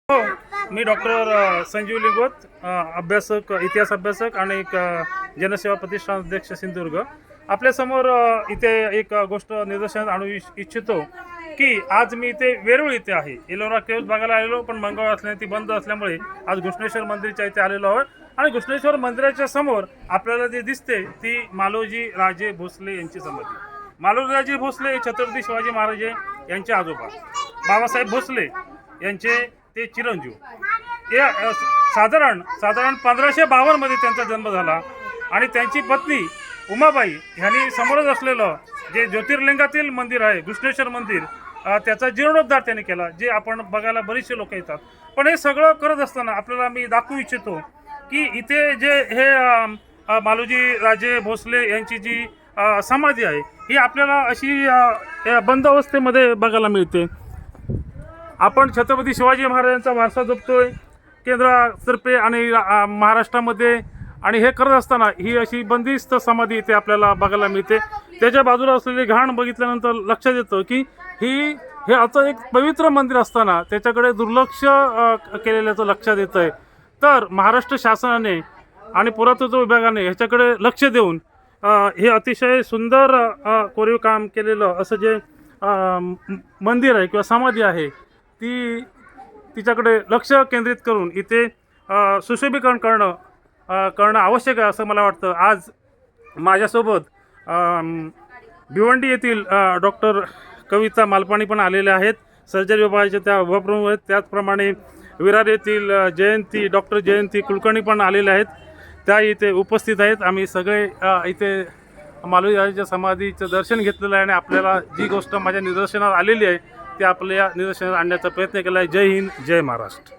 हो, मी डॉक्टर संजीव लिंगोत, अभ्यासक, इतिहास अभ्यासक आणि एक जनसेवा प्रतिष्ठान अध्यक्ष सिंधुदुर्ग. आपल्यासमोर इथे एक गोष्ट निदर्शनास आणू इच्छितो की आज मी इथे वेरूळ इथे आहे. एलोरा केव्ज बघायला आलेलो, पण मंगळवार असल्याने ती बंद असल्यामुळे आज घृष्णेश्वर मंदिराच्या इथे आलेलो आहोत. आणि घृष्णेश्वर मंदिराच्या समोर आपल्याला जे दिसते ती मालोजी राजे भोसले यांची समाधी. मालोजी राजे भोसले हे छत्रपती शिवाजी महाराज यांचे आजोबा, बाबासाहेब भोसले यांचे ते चिरंजीव. हे साधारण 1552 मध्ये त्यांचा जन्म झाला आणि त्यांची पत्नी उमाबाई यांनी समोरच असलेलं जे ज्योतिर्लिंगातील मंदिर आहे घृष्णेश्वर मंदिर, त्याचा जीर्णोद्धार त्यांनी केला, जे आपण बघायला बरेचसे लोक येतात. पण हे सगळं करत असताना आपल्याला मी दाखवू इच्छितो की इथे जे हे मालोजी राजे भोसले यांची जी समाधी आहे ही आपल्याला अशी बंद अवस्थेमध्ये बघायला मिळते. आपण छत्रपती शिवाजी महाराजांचा वारसा जपतोय केंद्रातर्फे आणि महाराष्ट्रामध्ये, आणि हे करत असताना ही अशी बंदिस्त समाधी इथे आपल्याला बघायला मिळते. त्याच्या बाजूला असलेली घाण बघितल्यानंतर लक्षात येतं की हे आता एक पवित्र मंदिर असताना त्याच्याकडे दुर्लक्ष केलेल्याचं लक्षात येतं आहे. तर महाराष्ट्र शासनाने आणि पुरातत्व विभागाने ह्याच्याकडे लक्ष देऊन हे अतिशय सुंदर कोरीव काम केलेलं असं जे मंदिर आहे किंवा समाधी आहे तिच्याकडे लक्ष केंद्रित करून इथे सुशोभीकरण करणं आवश्यक आहे असं मला वाटतं. आज माझ्यासोबत भिवंडी येथील डॉक्टर कविता मालपाणी पण आलेले आहेत, सर्जरी विभागाच्या त्या उपप्रमुख आहेत. त्याचप्रमाणे विरार येथील डॉक्टर जयंती कुलकर्णी पण आलेले आहेत, त्या इथे उपस्थित आहेत. आम्ही सगळे इथे मालोजी राजाच्या समाधीचं दर्शन घेतलेलं आहे आणि आपल्याला जी गोष्ट माझ्या निदर्शनात आलेली आहे ती आपल्या निदर्शनात आणण्याचा प्रयत्न केला आहे. जय हिंद, जय महाराष्ट्र.